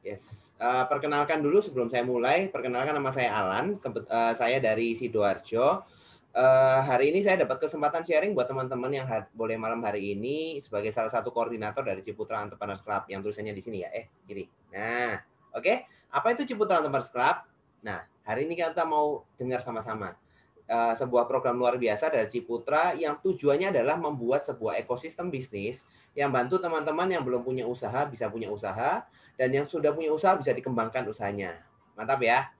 Yes. Perkenalkan dulu sebelum saya mulai. Perkenalkan, nama saya Alan. Saya dari Sidoarjo. Hari ini saya dapat kesempatan sharing buat teman-teman yang boleh malam hari ini sebagai salah satu koordinator dari Ciputra Entrepreneurs Club yang tulisannya di sini ya. Gini. Nah, oke. Apa itu Ciputra Entrepreneurs Club? Nah, hari ini kita mau dengar sama-sama. Sebuah program luar biasa dari Ciputra yang tujuannya adalah membuat sebuah ekosistem bisnis yang bantu teman-teman yang belum punya usaha bisa punya usaha, dan yang sudah punya usaha bisa dikembangkan usahanya. Mantap ya.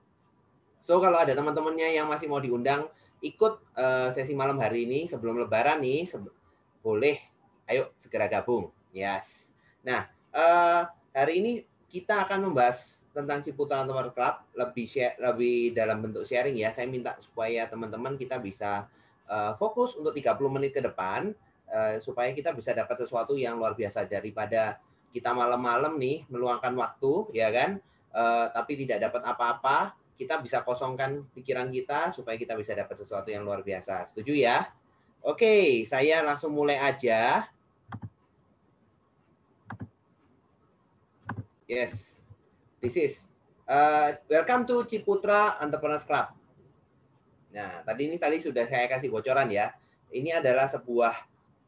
So, kalau ada teman-temannya yang masih mau diundang ikut sesi malam hari ini sebelum lebaran nih, boleh, ayo segera gabung. Yes. Nah, hari ini kita akan membahas tentang Ciputra Entrepreneurs Club lebih dalam bentuk sharing ya. Saya minta supaya teman-teman kita bisa fokus untuk 30 menit ke depan supaya kita bisa dapat sesuatu yang luar biasa daripada kita malam-malam nih meluangkan waktu ya kan, tapi tidak dapat apa-apa. Kita bisa kosongkan pikiran kita supaya kita bisa dapat sesuatu yang luar biasa. Setuju ya? Oke, saya langsung mulai aja. Yes, this is welcome to Ciputra Entrepreneurs Club. Nah, tadi sudah saya kasih bocoran ya. Ini adalah sebuah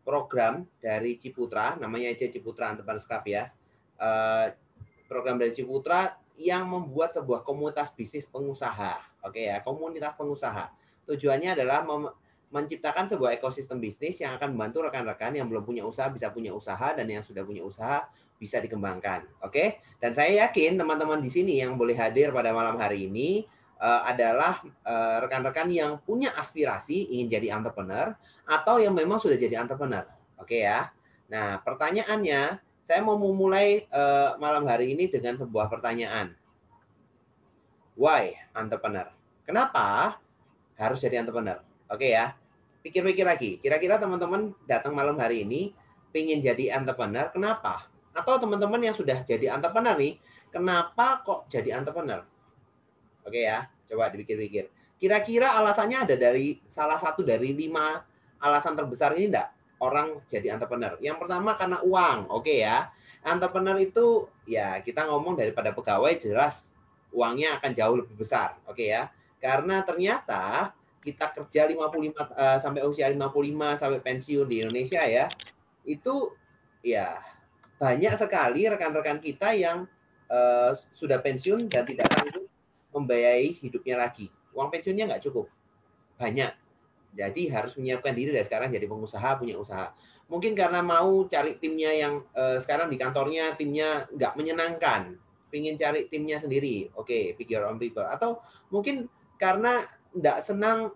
program dari Ciputra, namanya aja Ciputra Entrepreneurs Club ya. Program dari Ciputra yang membuat sebuah komunitas bisnis pengusaha. Oke ya, komunitas pengusaha. Tujuannya adalah menciptakan sebuah ekosistem bisnis yang akan membantu rekan-rekan yang belum punya usaha bisa punya usaha, dan yang sudah punya usaha bisa dikembangkan. Oke? Dan saya yakin teman-teman di sini yang boleh hadir pada malam hari ini adalah rekan-rekan yang punya aspirasi ingin jadi entrepreneur atau yang memang sudah jadi entrepreneur. Oke ya. Nah, pertanyaannya, saya mau memulai malam hari ini dengan sebuah pertanyaan. Why entrepreneur? Kenapa harus jadi entrepreneur? Oke ya. Pikir-pikir lagi. Kira-kira teman-teman datang malam hari ini pengen jadi entrepreneur, kenapa? Atau teman-teman yang sudah jadi entrepreneur nih, kenapa kok jadi entrepreneur? Oke ya, coba dipikir-pikir. Kira-kira alasannya ada dari salah satu dari 5 alasan terbesar ini enggak? Orang jadi entrepreneur. Yang pertama karena uang, oke ya. Entrepreneur itu ya kita ngomong daripada pegawai jelas uangnya akan jauh lebih besar, oke ya. Karena ternyata kita kerja 55 sampai usia 55 sampai pensiun di Indonesia ya. Itu ya banyak sekali rekan-rekan kita yang sudah pensiun dan tidak sanggup membiayai hidupnya lagi. Uang pensiunnya nggak cukup. Banyak. Jadi harus menyiapkan diri dari sekarang jadi pengusaha, punya usaha. Mungkin karena mau cari timnya yang sekarang di kantornya timnya nggak menyenangkan. Pingin cari timnya sendiri. Oke, pick your own people. Atau mungkin karena nggak senang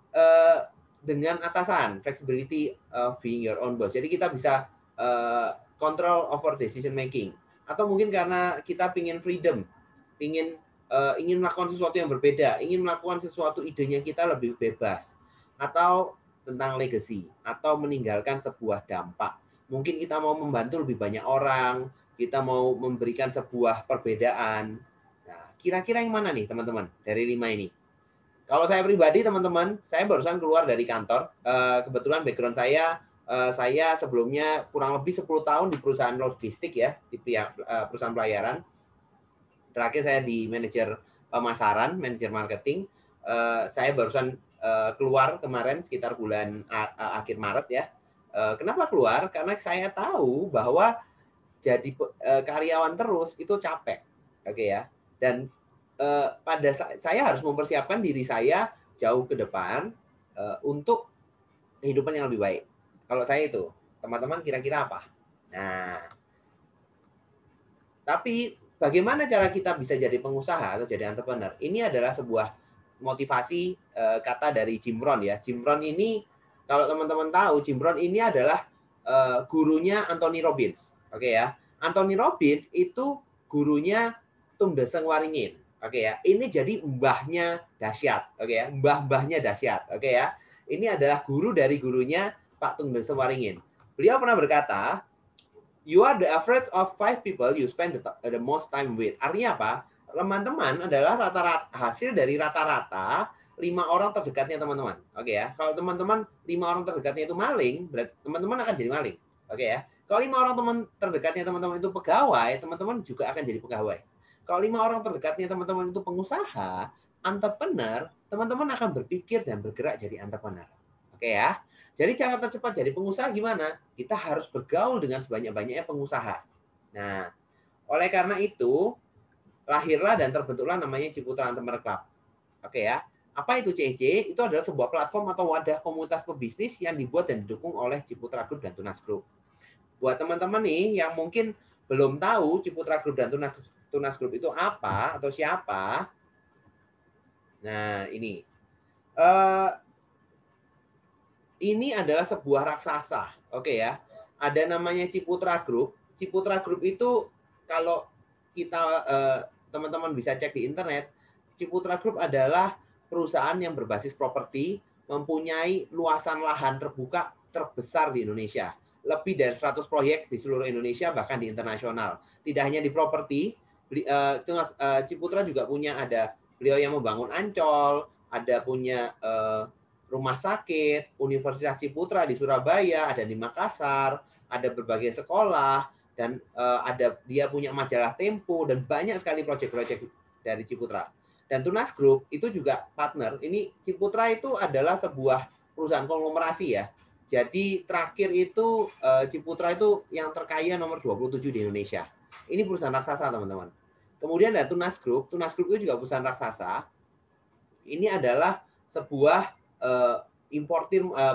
dengan atasan. Flexibility of being your own boss. Jadi kita bisa control over decision making. Atau mungkin karena kita pingin freedom. Ingin melakukan sesuatu yang berbeda, ingin melakukan sesuatu idenya kita lebih bebas, atau tentang legacy, atau meninggalkan sebuah dampak. Mungkin kita mau membantu lebih banyak orang, kita mau memberikan sebuah perbedaan. Nah, kira-kira yang mana nih teman-teman dari 5 ini? Kalau saya pribadi teman-teman, saya barusan keluar dari kantor. Kebetulan background saya sebelumnya kurang lebih 10 tahun di perusahaan logistik ya, di perusahaan pelayaran. Terakhir saya di manajer pemasaran, manajer marketing. Saya barusan keluar kemarin sekitar bulan akhir Maret ya. Kenapa keluar? Karena saya tahu bahwa jadi karyawan terus itu capek. Oke ya. Dan saya harus mempersiapkan diri saya jauh ke depan untuk kehidupan yang lebih baik. Kalau saya itu, teman-teman kira-kira apa? Nah, tapi bagaimana cara kita bisa jadi pengusaha atau jadi entrepreneur? Ini adalah sebuah motivasi kata dari Jim Rohn ya. Jim Rohn ini, kalau teman-teman tahu, Jim Rohn ini adalah gurunya Anthony Robbins. Oke ya. Anthony Robbins itu gurunya Tung Deseng Waringin. Oke ya. Ini jadi mbahnya dahsyat. Oke ya. Mbah-mbahnya dahsyat. Oke ya. Ini adalah guru dari gurunya Pak Tung Deseng Waringin. Beliau pernah berkata, you are the average of 5 people you spend the most time with. Artinya apa? Teman-teman adalah rata-rata hasil dari rata-rata 5 orang terdekatnya teman-teman. Oke ya. Kalau teman-teman 5 orang terdekatnya itu maling, berarti teman-teman akan jadi maling. Oke ya. Kalau 5 orang teman terdekatnya teman-teman itu pegawai, teman-teman juga akan jadi pegawai. Kalau 5 orang terdekatnya teman-teman itu pengusaha, entrepreneur, teman-teman akan berpikir dan bergerak jadi entrepreneur. Oke ya. Jadi cara tercepat jadi pengusaha gimana? Kita harus bergaul dengan sebanyak-banyaknya pengusaha. Nah, oleh karena itu, lahirlah dan terbentuklah namanya Ciputra Entrepreneur Club. Oke ya. Apa itu CEC? Itu adalah sebuah platform atau wadah komunitas pebisnis yang dibuat dan didukung oleh Ciputra Group dan Tunas Group. Buat teman-teman nih yang mungkin belum tahu Ciputra Group dan Tunas Group itu apa atau siapa. Nah, ini adalah sebuah raksasa. Oke ya. Ada namanya Ciputra Group. Ciputra Group itu kalau kita teman-teman bisa cek di internet, Ciputra Group adalah perusahaan yang berbasis properti, mempunyai luasan lahan terbuka terbesar di Indonesia. Lebih dari 100 proyek di seluruh Indonesia, bahkan di internasional. Tidak hanya di properti, Ciputra juga punya beliau yang membangun Ancol, ada punya rumah sakit, Universitas Ciputra di Surabaya, ada di Makassar, ada berbagai sekolah, dan dia punya majalah Tempo, dan banyak sekali proyek-proyek dari Ciputra. Dan Tunas Group itu juga partner. Ini Ciputra itu adalah sebuah perusahaan konglomerasi ya. Jadi terakhir itu Ciputra itu yang terkaya nomor 27 di Indonesia. Ini perusahaan raksasa teman-teman. Kemudian ada Tunas Group. Tunas Group itu juga perusahaan raksasa. Ini adalah sebuah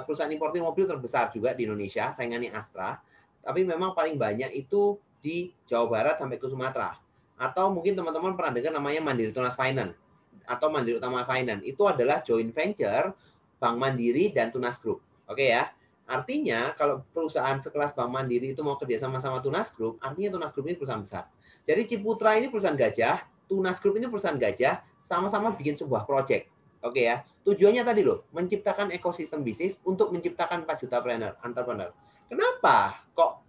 perusahaan importir mobil terbesar juga di Indonesia, saingannya Astra. Tapi memang paling banyak itu di Jawa Barat sampai ke Sumatera. Atau mungkin teman-teman pernah dengar namanya Mandiri Tunas Finance atau Mandiri Utama Finance. Itu adalah joint venture Bank Mandiri dan Tunas Group. Oke ya. Artinya kalau perusahaan sekelas Bank Mandiri itu mau kerja sama Tunas Group, artinya Tunas Group ini perusahaan besar. Jadi Ciputra ini perusahaan gajah, Tunas Group ini perusahaan gajah, sama-sama bikin sebuah project. Oke ya. Tujuannya tadi loh, menciptakan ekosistem bisnis untuk menciptakan 4 juta entrepreneur. Kenapa kok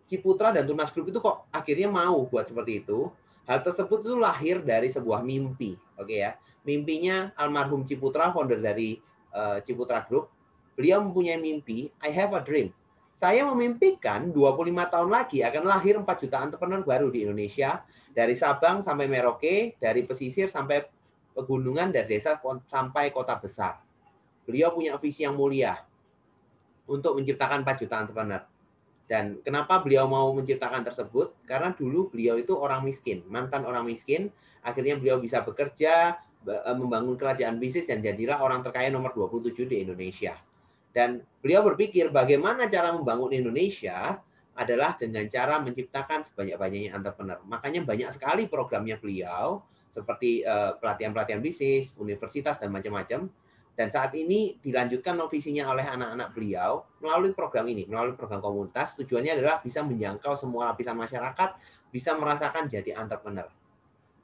Ciputra dan Tunas Group itu kok akhirnya mau buat seperti itu? Hal tersebut itu lahir dari sebuah mimpi. Oke ya. Mimpinya almarhum Ciputra, founder dari Ciputra Group. Beliau mempunyai mimpi, I have a dream. Saya memimpikan 25 tahun lagi akan lahir 4 juta entrepreneur baru di Indonesia. Dari Sabang sampai Merauke, dari pesisir sampai pegunungan, dari desa sampai kota besar. Beliau punya visi yang mulia untuk menciptakan 4 juta entrepreneur. Dan kenapa beliau mau menciptakan tersebut? Karena dulu beliau itu orang miskin, mantan orang miskin. Akhirnya beliau bisa bekerja, membangun kerajaan bisnis, dan jadilah orang terkaya nomor 27 di Indonesia. Dan beliau berpikir bagaimana cara membangun Indonesia adalah dengan cara menciptakan sebanyak-banyaknya entrepreneur. Makanya banyak sekali programnya beliau, seperti pelatihan-pelatihan bisnis, universitas, dan macam-macam. Dan saat ini dilanjutkan visinya oleh anak-anak beliau melalui program ini, melalui program komunitas. Tujuannya adalah bisa menjangkau semua lapisan masyarakat, bisa merasakan jadi entrepreneur.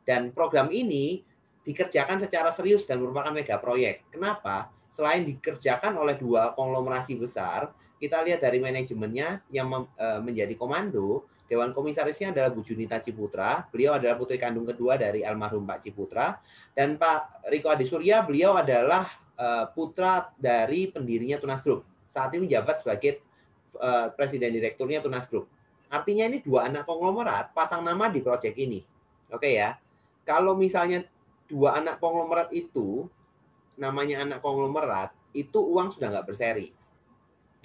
Dan program ini dikerjakan secara serius dan merupakan mega proyek. Kenapa? Selain dikerjakan oleh 2 konglomerasi besar, kita lihat dari manajemennya yang menjadi komando, Dewan Komisarisnya adalah Bu Junita Ciputra. Beliau adalah putri kandung kedua dari almarhum Pak Ciputra. Dan Pak Riko Adisurya, beliau adalah putra dari pendirinya Tunas Group. Saat ini menjabat sebagai presiden direkturnya Tunas Group. Artinya ini 2 anak konglomerat pasang nama di proyek ini. Oke ya. Kalau misalnya 2 anak konglomerat itu, namanya anak konglomerat, itu uang sudah nggak berseri.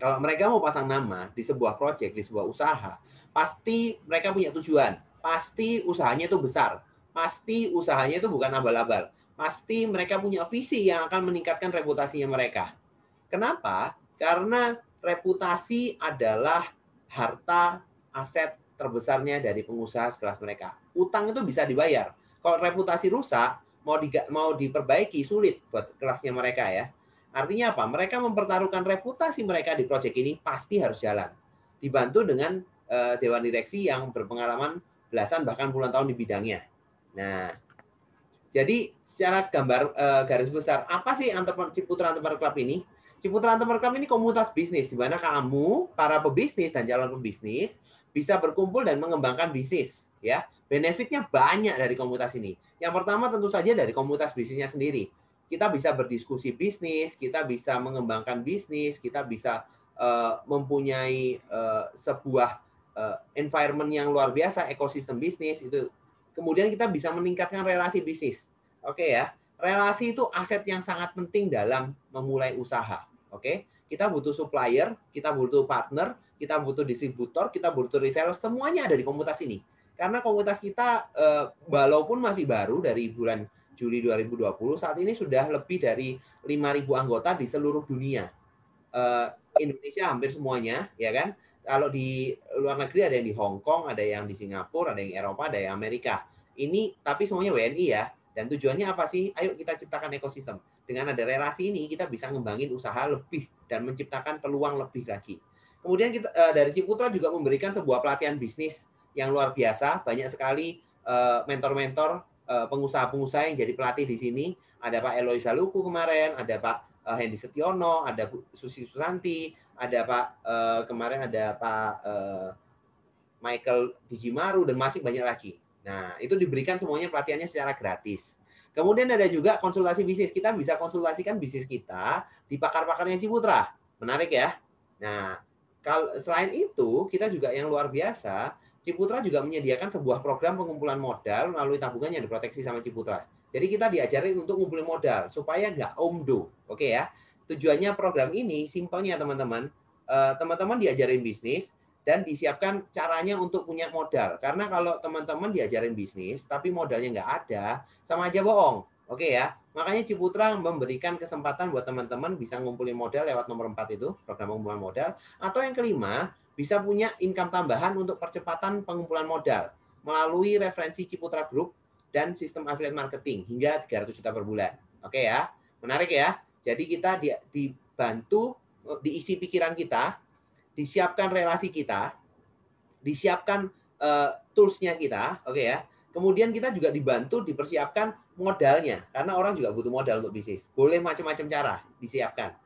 Kalau mereka mau pasang nama di sebuah proyek, di sebuah usaha, pasti mereka punya tujuan. Pasti usahanya itu besar. Pasti usahanya itu bukan abal-abal. Pasti mereka punya visi yang akan meningkatkan reputasinya mereka. Kenapa? Karena reputasi adalah harta aset terbesarnya dari pengusaha sekelas mereka. Utang itu bisa dibayar. Kalau reputasi rusak, mau diperbaiki sulit buat kelasnya mereka ya. Artinya apa? Mereka mempertaruhkan reputasi mereka di proyek ini pasti harus jalan. Dibantu dengan dewan direksi yang berpengalaman belasan bahkan puluhan tahun di bidangnya. Nah, jadi secara garis besar, apa sih Ciputra Entrepreneur Club ini? Ciputra Entrepreneur Club ini komunitas bisnis, di mana kamu, para pebisnis dan calon pebisnis, bisa berkumpul dan mengembangkan bisnis. Ya, benefitnya banyak dari komunitas ini. Yang pertama tentu saja dari komunitas bisnisnya sendiri. Kita bisa berdiskusi bisnis, kita bisa mengembangkan bisnis, kita bisa mempunyai sebuah environment yang luar biasa, ekosistem bisnis, itu kemudian kita bisa meningkatkan relasi bisnis. Oke ya, relasi itu aset yang sangat penting dalam memulai usaha. Oke, kita butuh supplier, kita butuh partner, kita butuh distributor, kita butuh reseller, semuanya ada di komunitas ini. Karena komunitas kita walaupun masih baru dari bulan Juli 2020, saat ini sudah lebih dari 5.000 anggota di seluruh dunia. Indonesia hampir semuanya, ya kan? Kalau di luar negeri ada yang di Hong Kong, ada yang di Singapura, ada yang Eropa, ada yang Amerika. Ini tapi semuanya WNI ya. Dan tujuannya apa sih? Ayo kita ciptakan ekosistem. Dengan ada relasi ini kita bisa ngembangin usaha lebih dan menciptakan peluang lebih lagi. Kemudian kita dari Ciputra juga memberikan sebuah pelatihan bisnis yang luar biasa. Banyak sekali mentor-mentor pengusaha-pengusaha yang jadi pelatih di sini. Ada Pak Eloy Saluku kemarin, ada Pak Hendy Setiono, ada Bu Susi Susanti, ada Pak kemarin ada Pak Michael Dijimaru, dan masih banyak lagi. Nah, itu diberikan semuanya pelatihannya secara gratis. Kemudian ada juga konsultasi bisnis. Kita bisa konsultasikan bisnis kita di pakar-pakarnya Ciputra. Menarik ya? Nah, selain itu, kita juga yang luar biasa, Ciputra juga menyediakan sebuah program pengumpulan modal melalui tabungan yang diproteksi sama Ciputra. Jadi kita diajarin untuk ngumpulin modal supaya nggak omdo. Oke ya. Tujuannya program ini simpelnya teman-teman. Teman-teman diajarin bisnis dan disiapkan caranya untuk punya modal. Karena kalau teman-teman diajarin bisnis tapi modalnya nggak ada, sama aja bohong. Oke ya. Makanya Ciputra memberikan kesempatan buat teman-teman bisa ngumpulin modal lewat nomor 4 itu, program pengumpulan modal. Atau yang kelima, bisa punya income tambahan untuk percepatan pengumpulan modal melalui referensi Ciputra Group dan sistem affiliate marketing hingga 300 juta per bulan. Oke ya, menarik ya. Jadi kita dibantu, diisi pikiran kita, disiapkan relasi kita, disiapkan tools-nya kita, oke ya. Kemudian kita juga dibantu dipersiapkan modalnya, karena orang juga butuh modal untuk bisnis. Boleh macam-macam cara disiapkan.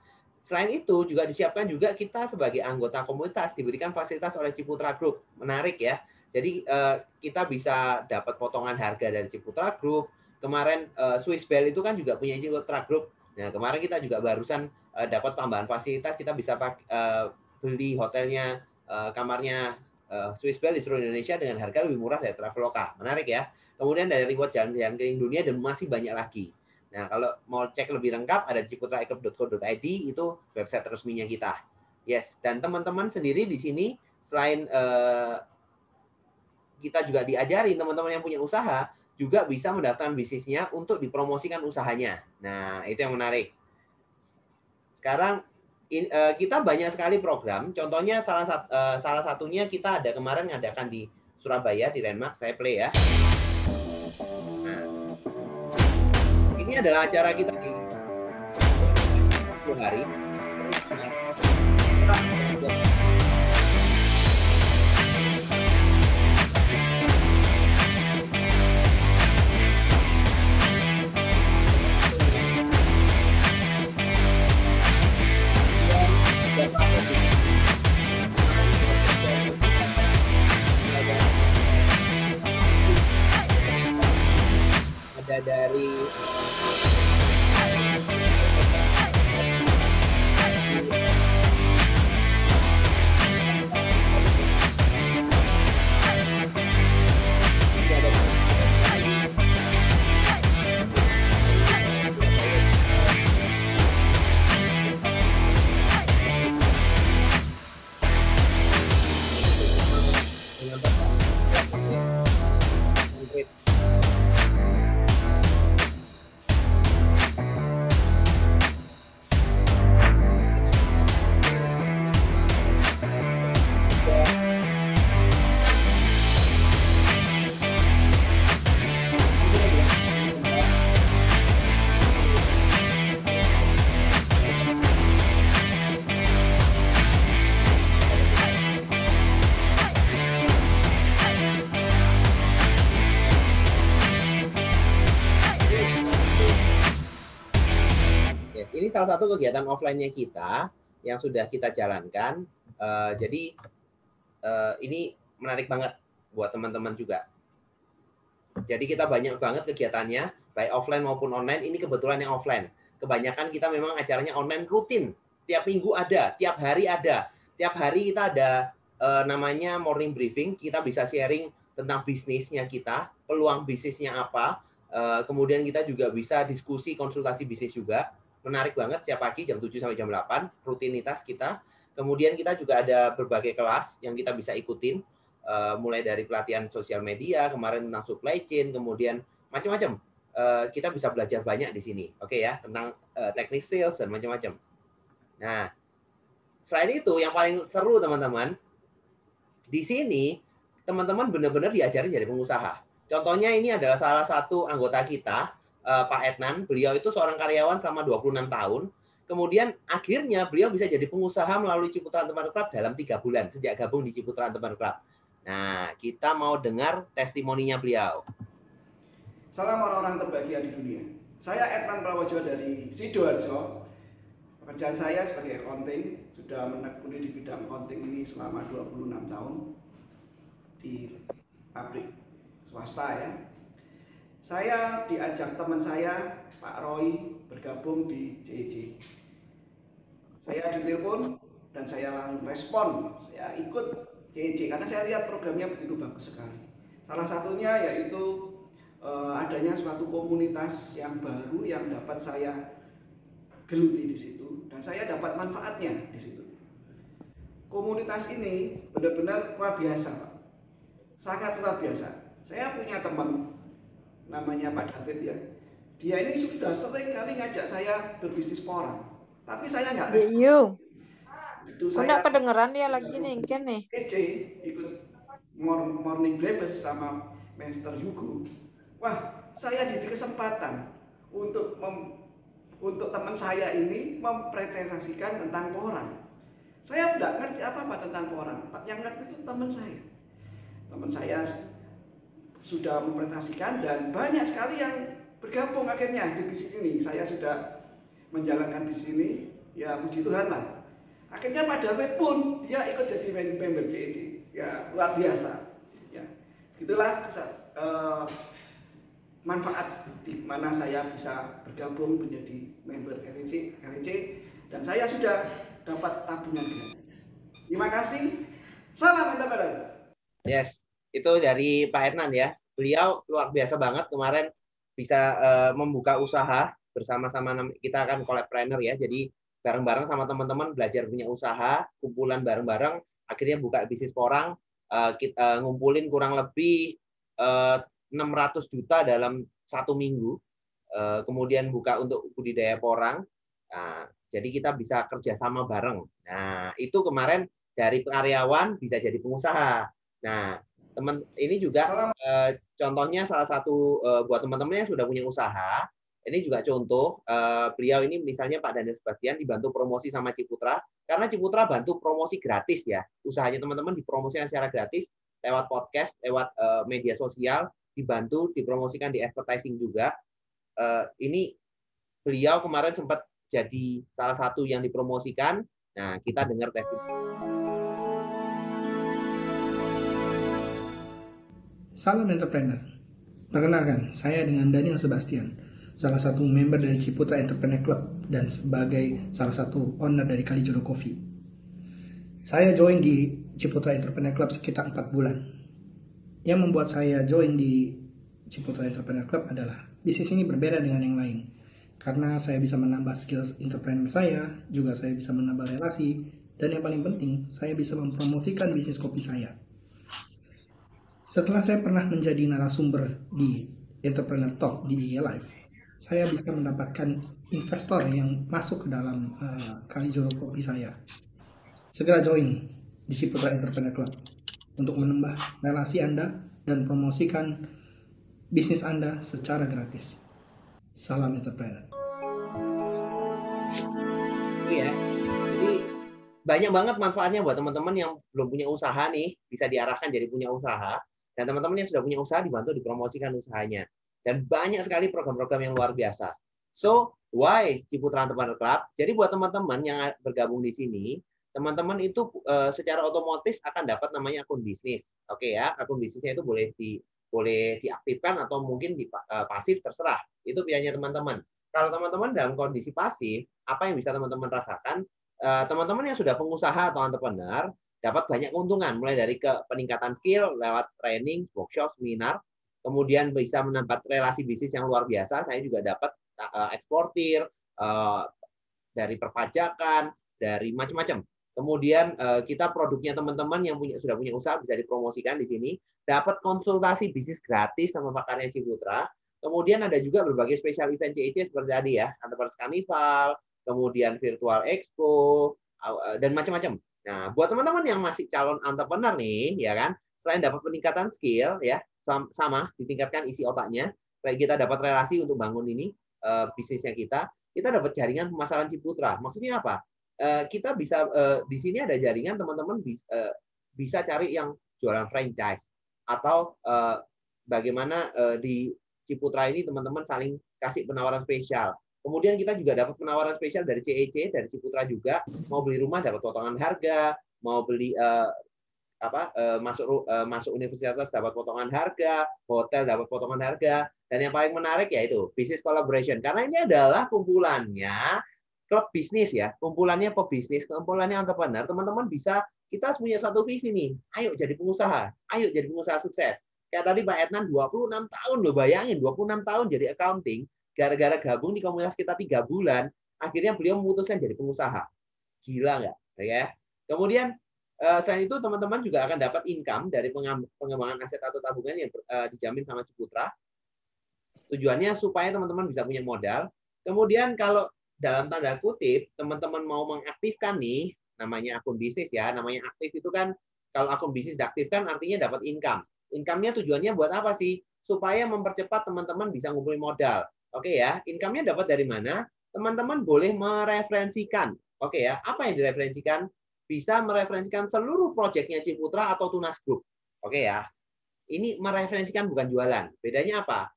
Selain itu juga disiapkan juga kita sebagai anggota komunitas diberikan fasilitas oleh Ciputra Group. Menarik ya. Jadi kita bisa dapat potongan harga dari Ciputra Group. Kemarin Swiss Bell itu kan juga punya Ciputra Group. Nah, kemarin kita juga barusan dapat tambahan fasilitas, kita bisa beli hotelnya, kamarnya Swiss Bell di seluruh Indonesia dengan harga lebih murah dari Traveloka. Menarik ya. Kemudian dari reward jalan-jalan keliling dunia dan masih banyak lagi. Nah, kalau mau cek lebih lengkap ada di ciputraeclub.co.id, itu website resminya kita. Yes, dan teman-teman sendiri di sini selain kita juga diajari teman-teman yang punya usaha juga bisa mendaftarkan bisnisnya untuk dipromosikan usahanya. Nah, itu yang menarik. Sekarang kita banyak sekali program. Contohnya salah satunya kita ada kemarin ngadakan di Surabaya di Landmark. Saya play ya. Nah, ini adalah acara kita di 10 hari. Ada dari ini salah satu kegiatan offline-nya kita yang sudah kita jalankan. Jadi ini menarik banget buat teman-teman juga. Jadi kita banyak banget kegiatannya, baik offline maupun online. Ini kebetulan yang offline. Kebanyakan kita memang acaranya online rutin. Tiap minggu ada, tiap hari ada. Tiap hari kita ada namanya morning briefing. Kita bisa sharing tentang bisnisnya kita, peluang bisnisnya apa. Kemudian kita juga bisa diskusi konsultasi bisnis juga. Menarik banget setiap pagi jam 7 sampai jam 8 rutinitas kita. Kemudian kita juga ada berbagai kelas yang kita bisa ikutin, mulai dari pelatihan sosial media, kemarin tentang supply chain, kemudian macam-macam. Kita bisa belajar banyak di sini, oke ya, tentang teknik sales dan macam-macam. Nah, selain itu yang paling seru teman-teman, di sini teman-teman benar-benar diajarin jadi pengusaha. Contohnya ini adalah salah satu anggota kita, Pak Etnan. Beliau itu seorang karyawan selama 26 tahun. Kemudian akhirnya beliau bisa jadi pengusaha melalui Ciputra Entrepreneur Club dalam 3 bulan sejak gabung di Ciputra Entrepreneur Club. Nah, kita mau dengar testimoninya beliau. Salam orang-orang terbahagia di dunia. Saya Etnan Prawojo dari Sidoarjo. Pekerjaan saya sebagai accounting, sudah menekuni di bidang accounting ini selama 26 tahun di pabrik swasta ya. Saya diajak teman saya, Pak Roy, bergabung di JEJ. Saya ditelepon dan saya langsung respon, saya ikut JEJ karena saya lihat programnya begitu bagus sekali. Salah satunya yaitu adanya suatu komunitas yang baru yang dapat saya geluti di situ dan saya dapat manfaatnya di situ. Komunitas ini benar-benar luar biasa, Pak. Sangat luar biasa. Saya punya teman namanya Pak David ya. Dia ini sudah sering kali ngajak saya berbisnis porang. Tapi saya nggak. Itu saya kedengeran dia lagi nih, ikut morning breakfast sama Master Yugo. Wah, saya diberi kesempatan untuk teman saya ini mempresentasikan tentang porang. Saya tidak ngerti apa-apa tentang porang. Yang ngerti itu teman saya. Teman saya sudah mempresentasikan dan banyak sekali yang bergabung akhirnya di bisnis ini. Saya sudah menjalankan bisnis ini, ya puji Tuhan lah. Akhirnya Pak David pun dia ikut jadi member JEJ. Ya luar biasa. Ya, itulah manfaat di mana saya bisa bergabung menjadi member LEC dan saya sudah dapat tabungan gratis. Terima kasih. Salam entrepreneur. Yes, itu dari Pak Etnan ya. Beliau luar biasa banget kemarin bisa membuka usaha bersama-sama. Kita kan collabpreneur ya. Jadi bareng-bareng sama teman-teman belajar punya usaha, kumpulan bareng-bareng, akhirnya buka bisnis porang, kita ngumpulin kurang lebih 600 juta dalam 1 minggu, kemudian buka untuk budidaya porang. Nah, jadi kita bisa kerjasama bareng. Nah, itu kemarin dari karyawan bisa jadi pengusaha. Nah, teman ini juga contohnya salah satu buat teman-teman yang sudah punya usaha. Ini juga contoh, beliau ini misalnya Pak Daniel Sebastian dibantu promosi sama Ciputra, karena Ciputra bantu promosi gratis ya. Usahanya teman-teman dipromosikan secara gratis lewat podcast, lewat media sosial, dibantu dipromosikan di advertising juga. Ini beliau kemarin sempat jadi salah satu yang dipromosikan. Nah, kita dengar testimoni. Salam entrepreneur. Perkenalkan, saya dengan Daniel Sebastian, salah satu member dari Ciputra Entrepreneur Club dan sebagai salah satu owner dari Kalijoro Coffee. Saya join di Ciputra Entrepreneur Club sekitar 4 bulan. Yang membuat saya join di Ciputra Entrepreneur Club adalah bisnis ini berbeda dengan yang lain. Karena saya bisa menambah skills entrepreneur saya, juga saya bisa menambah relasi, dan yang paling penting, saya bisa mempromosikan bisnis kopi saya. Setelah saya pernah menjadi narasumber di Entrepreneur Talk di Live, saya bisa mendapatkan investor yang masuk ke dalam Kalijoro Coffee saya. Segera join di Ciputra Entrepreneur Club untuk menambah relasi Anda dan promosikan bisnis Anda secara gratis. Salam entrepreneur. Iya, jadi banyak banget manfaatnya buat teman-teman yang belum punya usaha nih, bisa diarahkan jadi punya usaha. Dan teman-teman yang sudah punya usaha dibantu dipromosikan usahanya. Dan banyak sekali program-program yang luar biasa. So, why Ciputra Entrepreneur Club? Jadi buat teman-teman yang bergabung di sini, teman-teman itu secara otomatis akan dapat namanya akun bisnis. Oke ya, akun bisnisnya itu boleh diaktifkan atau mungkin pasif, terserah. Itu pilihannya teman-teman. Kalau teman-teman dalam kondisi pasif, apa yang bisa teman-teman rasakan? Teman-teman yang sudah pengusaha atau entrepreneur, dapat banyak keuntungan, mulai dari peningkatan skill lewat training, workshop, seminar, kemudian bisa menambah relasi bisnis yang luar biasa. Saya juga dapat eksportir, dari perpajakan, dari macam-macam. Kemudian kita produknya teman-teman yang sudah punya usaha bisa dipromosikan di sini, dapat konsultasi bisnis gratis sama pakarnya Ciputra. Kemudian ada juga berbagai spesial event CEC seperti tadi ya, Entrepreneurs Carnival, kemudian Virtual Expo, dan macam-macam. Nah, buat teman-teman yang masih calon entrepreneur nih, ya kan, selain dapat peningkatan skill, ya, sama ditingkatkan isi otaknya, kita dapat relasi untuk bangun ini bisnisnya kita dapat jaringan pemasaran Ciputra. Maksudnya apa? Kita bisa di sini ada jaringan teman-teman bisa cari yang jualan franchise atau bagaimana di Ciputra ini teman-teman saling kasih penawaran spesial. Kemudian kita juga dapat penawaran spesial dari CEC, dari Ciputra juga. Mau beli rumah dapat potongan harga, mau beli masuk universitas dapat potongan harga, hotel dapat potongan harga, dan yang paling menarik yaitu business collaboration. Karena ini adalah kumpulannya klub bisnis ya, kumpulannya pebisnis, kumpulannya entrepreneur. Teman-teman bisa, kita punya satu visi nih, ayo jadi pengusaha, ayo jadi pengusaha sukses. Kayak tadi Pak Etnan 26 tahun loh, bayangin 26 tahun jadi accounting, gara-gara gabung di komunitas kita 3 bulan, akhirnya beliau memutuskan jadi pengusaha. Gila nggak? Ya. Kemudian selain itu teman-teman juga akan dapat income dari pengembangan aset atau tabungan yang dijamin sama Ciputra. Tujuannya supaya teman-teman bisa punya modal. Kemudian kalau dalam tanda kutip teman-teman mau mengaktifkan nih, namanya akun bisnis ya, namanya aktif itu kan kalau akun bisnis diaktifkan artinya dapat income. Income-nya tujuannya buat apa sih? Supaya mempercepat teman-teman bisa ngumpulin modal. Oke ya, income-nya dapat dari mana? Teman-teman boleh mereferensikan. Oke ya, apa yang direferensikan? Bisa mereferensikan seluruh proyeknya Ciputra atau Tunas Group. Oke ya. Ini mereferensikan bukan jualan. Bedanya apa?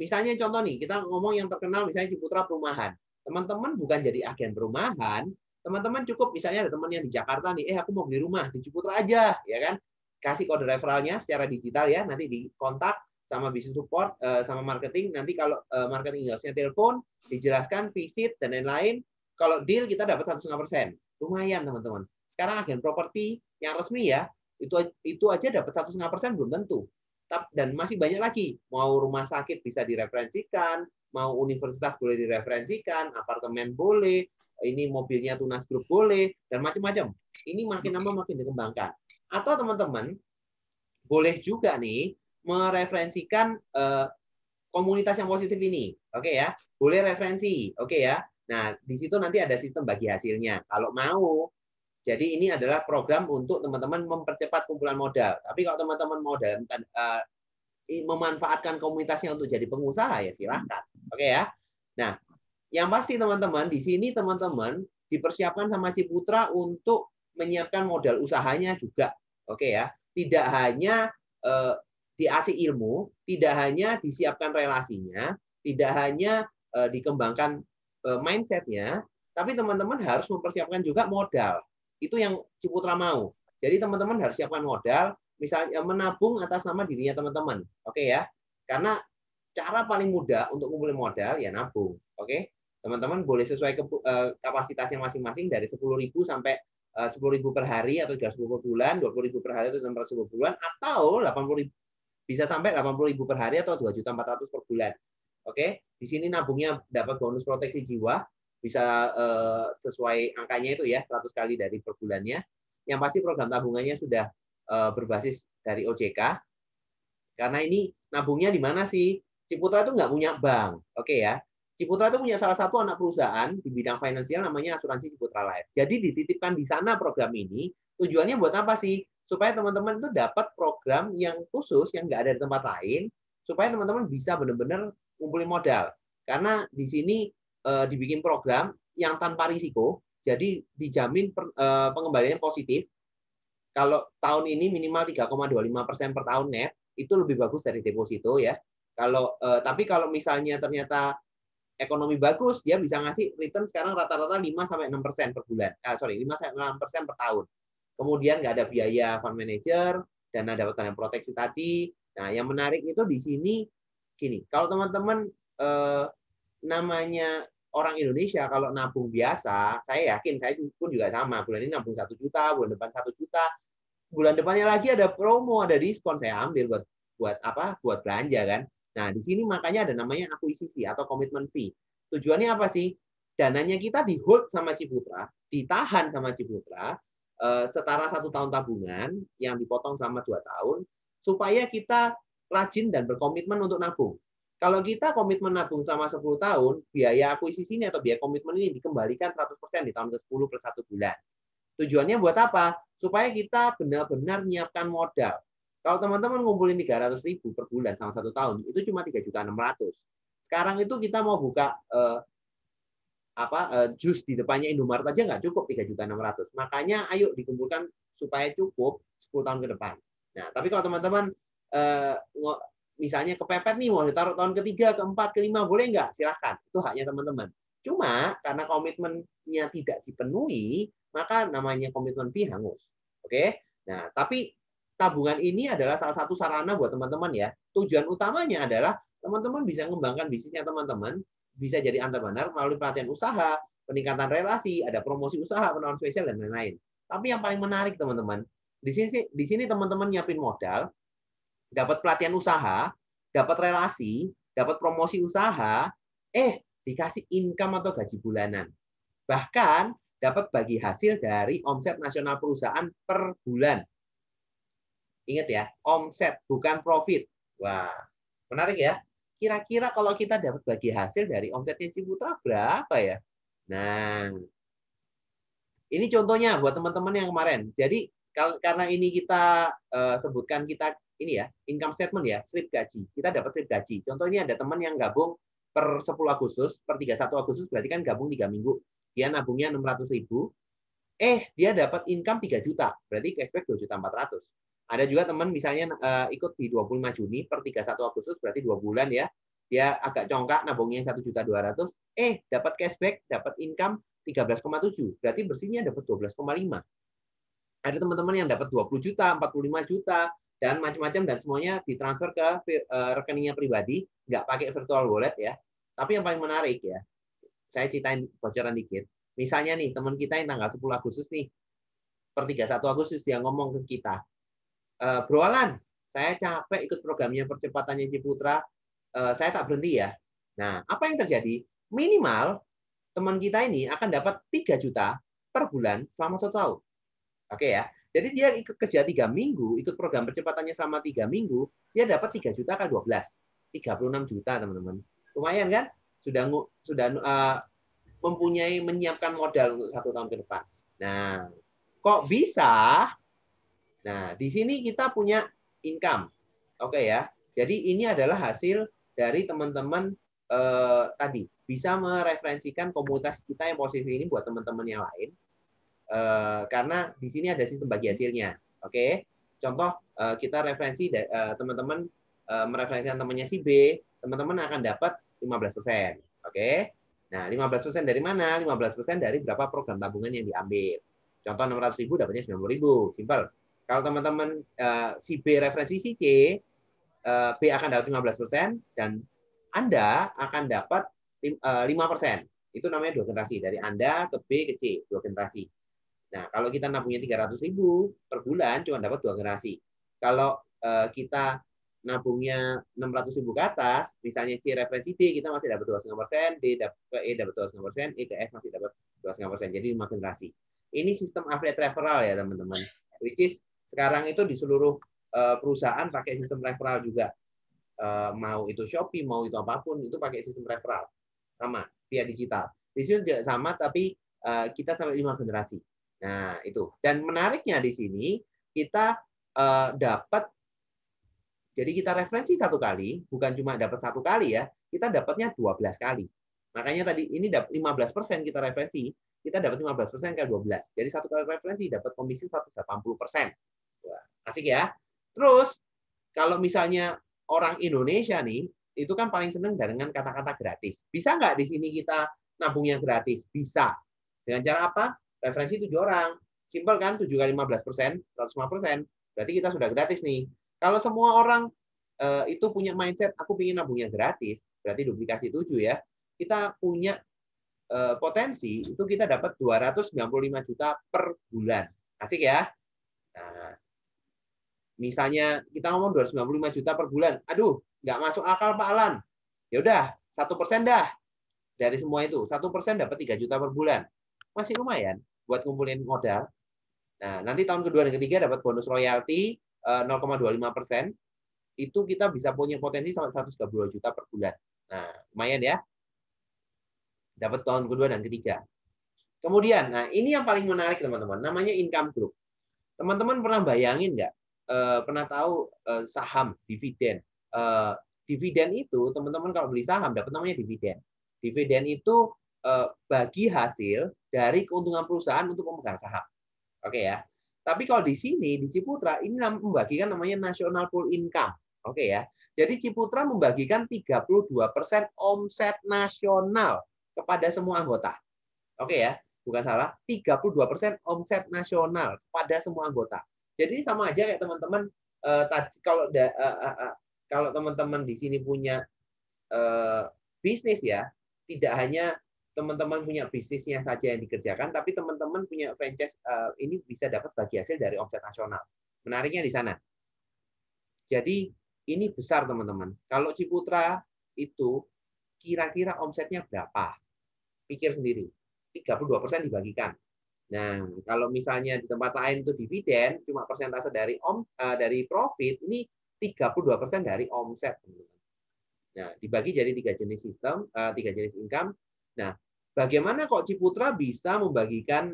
Misalnya contoh nih, kita ngomong yang terkenal misalnya Ciputra Perumahan. Teman-teman bukan jadi agen perumahan, teman-teman cukup misalnya ada teman yang di Jakarta nih, aku mau beli rumah di Ciputra aja, ya kan? Kasih kode referralnya secara digital ya, nanti dikontak sama business support, sama marketing. Nanti kalau marketing house-nya telepon, dijelaskan visit dan lain-lain. Kalau deal kita dapat 1,5%. Lumayan teman-teman. Sekarang agen properti yang resmi ya, itu aja dapat 1,5% belum tentu. Dan masih banyak lagi. Mau rumah sakit bisa direferensikan, mau universitas boleh direferensikan, apartemen boleh, ini mobilnya Tunas Group boleh, dan macam-macam. Ini makin lama makin dikembangkan. Atau teman-teman boleh juga nih mereferensikan komunitas yang positif ini. Oke ya, boleh referensi. Oke ya. Nah, di situ nanti ada sistem bagi hasilnya. Kalau mau, jadi ini adalah program untuk teman-teman mempercepat kumpulan modal. Tapi kalau teman-teman mau memanfaatkan komunitasnya untuk jadi pengusaha ya silahkan. Oke ya. Nah, yang pasti teman-teman di sini teman-teman dipersiapkan sama Ciputra untuk menyiapkan modal usahanya juga. Oke ya. Tidak hanya dikasih ilmu, tidak hanya disiapkan relasinya, tidak hanya dikembangkan mindsetnya, tapi teman-teman harus mempersiapkan juga modal. Itu yang Ciputra mau. Jadi teman-teman harus siapkan modal, misalnya menabung atas nama dirinya teman-teman. Oke ya. Karena cara paling mudah untuk ngumpulin modal ya nabung. Oke. Teman-teman boleh sesuai kapasitasnya masing-masing dari 10.000 sampai 10.000 per hari atau 310 per bulan, 20.000 per hari atau 610 per bulan, atau 80.000 bisa sampai 80.000 per hari atau 2.400.000 per bulan. Oke. Di sini nabungnya dapat bonus proteksi jiwa, bisa sesuai angkanya itu ya, 100 kali dari per bulannya. Yang pasti program tabungannya sudah berbasis dari OJK. Karena ini nabungnya di mana sih? Ciputra itu nggak punya bank. Oke ya. Ciputra itu punya salah satu anak perusahaan di bidang finansial namanya asuransi Ciputra Life. Jadi dititipkan di sana program ini. Tujuannya buat apa sih? Supaya teman-teman itu dapat program yang khusus yang nggak ada di tempat lain. Supaya teman-teman bisa benar-benar ngumpulin modal. Karena di sini dibikin program yang tanpa risiko. Jadi dijamin pengembaliannya positif. Kalau tahun ini minimal 3,25% per tahun net, itu lebih bagus dari deposito ya. Tapi kalau misalnya ternyata ekonomi bagus, dia bisa ngasih return sekarang rata-rata 5-6% per bulan. 5-6% per tahun. Kemudian nggak ada biaya fund manager, dana dapat dana proteksi tadi. Nah, yang menarik itu di sini gini, kalau teman-teman namanya orang Indonesia kalau nabung biasa, saya yakin saya pun juga sama. Bulan ini nabung 1 juta, bulan depan 1 juta, bulan depannya lagi ada promo, ada diskon, saya ambil buat apa? Buat belanja kan. Nah, di sini makanya ada namanya akuisisi atau komitmen fee. Tujuannya apa sih? Dananya kita di hold sama Ciputra, ditahan sama Ciputra, setara 1 tahun tabungan yang dipotong selama 2 tahun, supaya kita rajin dan berkomitmen untuk nabung. Kalau kita komitmen nabung selama 10 tahun, biaya akuisisi ini atau biaya komitmen ini dikembalikan 100% di tahun ke-10 per 1 bulan. Tujuannya buat apa? Supaya kita benar-benar menyiapkan modal. Kalau teman-teman ngumpulin 300.000 per bulan sama 1 tahun, itu cuma 3.600.000. Sekarang itu kita mau buka jus di depannya Indomaret aja nggak cukup 3.600.000. Makanya ayo dikumpulkan supaya cukup 10 tahun ke depan. Nah, tapi kalau teman-teman misalnya kepepet nih mau ditaruh tahun ketiga, keempat, kelima, boleh nggak? Silahkan. Itu haknya teman-teman. Cuma karena komitmennya tidak dipenuhi, maka namanya komitmen fee hangus. Oke? Nah, tapi tabungan ini adalah salah satu sarana buat teman-teman ya. Tujuan utamanya adalah teman-teman bisa mengembangkan bisnisnya teman-teman, bisa jadi entrepreneur melalui pelatihan usaha, peningkatan relasi, ada promosi usaha, penawaran spesial dan lain-lain. Tapi yang paling menarik teman-teman, di sini teman-teman nyiapin modal, dapat pelatihan usaha, dapat relasi, dapat promosi usaha, dikasih income atau gaji bulanan. Bahkan dapat bagi hasil dari omset nasional perusahaan per bulan. Ingat ya, omset bukan profit. Wah, menarik ya. Kira-kira kalau kita dapat bagi hasil dari omsetnya Ciputra berapa ya? Nah, ini contohnya buat teman-teman yang kemarin. Jadi karena ini kita sebutkan kita ini ya, income statement ya, slip gaji. Kita dapat slip gaji. Contoh ini ada teman yang gabung per 10 Agustus, per 31 Agustus berarti kan gabung 3 minggu. Dia nabungnya 600.000. Dia dapat income 3 juta. Berarti cashback 2.400.000. Ada juga teman misalnya ikut di 25 Juni per 31 Agustus berarti 2 bulan ya. Dia agak congkak nabungnya 1.200.000. Dapat cashback, dapat income 13,7. Berarti bersihnya dapat 12,5. Ada teman-teman yang dapat 20 juta, 45 juta, dan macam-macam dan semuanya ditransfer ke rekeningnya pribadi, nggak pakai virtual wallet ya. Tapi yang paling menarik ya, saya ceritain bocoran dikit. Misalnya nih, teman kita yang tanggal 10 Agustus nih, per 31 Agustus dia ngomong ke kita, Bro Alan, saya capek ikut programnya percepatannya Ciputra, saya tak berhenti ya. Nah, apa yang terjadi? Minimal teman kita ini akan dapat 3 juta per bulan selama 1 tahun. Oke ya. Jadi dia ikut kerja 3 minggu, ikut program percepatannya selama 3 minggu, dia dapat 3 juta kali 12. 36 juta, teman-teman. Lumayan kan? Sudah menyiapkan modal untuk 1 tahun ke depan. Nah, kok bisa? Nah, di sini kita punya income. Oke ya. Jadi ini adalah hasil dari teman-teman tadi. Bisa mereferensikan komunitas kita yang positif ini buat teman-teman yang lain. Karena di sini ada sistem bagi hasilnya. Oke. Contoh, kita referensi teman-teman mereferensikan temannya si B, teman-teman akan dapat 15%. Oke. Nah, 15% dari mana? 15% dari berapa program tabungan yang diambil. Contoh 600.000 dapatnya 90.000. Simpel. Kalau teman-teman si B referensi si C, B akan dapat 15% dan Anda akan dapat 5%. Itu namanya 2 generasi. Dari Anda ke B ke C, 2 generasi. Nah, kalau kita nabungnya 300.000 per bulan, cuma dapat 2 generasi. Kalau kita nabungnya 600.000 ke atas, misalnya C referensi D, kita masih dapat 2,5%, D ke E dapat 2,5%, E ke F masih dapat 2,5%. Jadi 5 generasi. Ini sistem affiliate referral ya, teman-teman. Which is sekarang itu di seluruh perusahaan pakai sistem referral juga. Mau itu Shopee, mau itu apapun, itu pakai sistem referral. Sama, via digital. Di sini juga sama, tapi kita sampai 5 generasi. Nah, itu. Dan menariknya di sini, kita dapat, jadi kita referensi 1 kali, bukan cuma dapat 1 kali ya, kita dapatnya 12 kali. Makanya tadi ini dapat 15% kita referensi, kita dapat 15% kali 12. Jadi 1 kali referensi dapat komisi 180%. Wah, asik ya. Terus, kalau misalnya orang Indonesia nih, itu kan paling senang dengan kata-kata gratis. Bisa nggak di sini kita nabungnya gratis? Bisa. Dengan cara apa? Referensi 7 orang. Simpel kan? 7 kali 15%, 105%. Berarti kita sudah gratis nih. Kalau semua orang itu punya mindset, aku ingin nabungnya gratis, berarti duplikasi 7 ya. Kita punya potensi itu kita dapat 295 juta per bulan. Asik ya? Nah, misalnya kita ngomong 295 juta per bulan. Aduh, nggak masuk akal Pak Alan. Ya udah, 1% dah dari semua itu. 1% dapat 3 juta per bulan. Masih lumayan buat ngumpulin modal. Nah, nanti tahun kedua dan ketiga dapat bonus royalti 0,25%. Itu kita bisa punya potensi sampai 132 juta per bulan. Nah, lumayan ya. Dapat tahun kedua dan ketiga. Kemudian, nah ini yang paling menarik teman-teman. Namanya income group. Teman-teman pernah bayangin nggak? Pernah tahu saham dividen? Dividen itu teman-teman kalau beli saham dapat namanya dividen. Dividen itu bagi hasil dari keuntungan perusahaan untuk pemegang saham. Oke ya. Tapi kalau di sini di Ciputra ini membagikan namanya national pool income. Oke ya. Jadi Ciputra membagikan 32% omset nasional kepada semua anggota. Oke ya. Bukan salah, 32% omset nasional pada semua anggota. Jadi sama aja kayak teman-teman tadi kalau teman-teman di sini punya bisnis ya, tidak hanya teman-teman punya bisnisnya saja yang dikerjakan, tapi teman-teman punya franchise ini bisa dapat bagi hasil dari omset nasional. Menariknya di sana. Jadi ini besar teman-teman. Kalau Ciputra itu kira-kira omsetnya berapa? Pikir sendiri. 32% dibagikan. Nah, kalau misalnya di tempat lain itu dividen, cuma persentase dari dari profit, ini 32% dari omset. Nah, dibagi jadi 3 jenis sistem, 3 jenis income. Nah, bagaimana kok Ciputra bisa membagikan